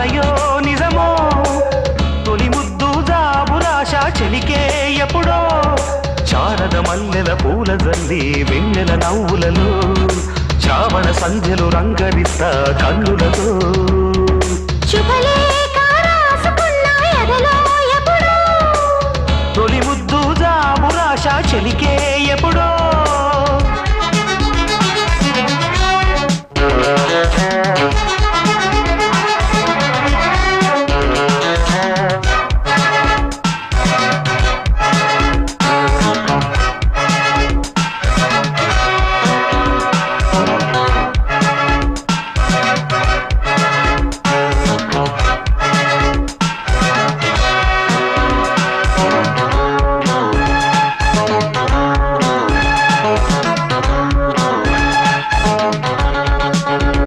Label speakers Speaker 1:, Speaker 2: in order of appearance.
Speaker 1: మాయో నిజమో తొలి ముద్దు జాబురాశ చెలికే ఎప్పుడో శారద మల్లెల పూల జల్లి వెన్నెల నవ్వులలో చావణ సంధ్యలు రంగరిస్తా కన్నులతో తొలి ముద్దు జాబురాశ చెలికే ఎప్పుడో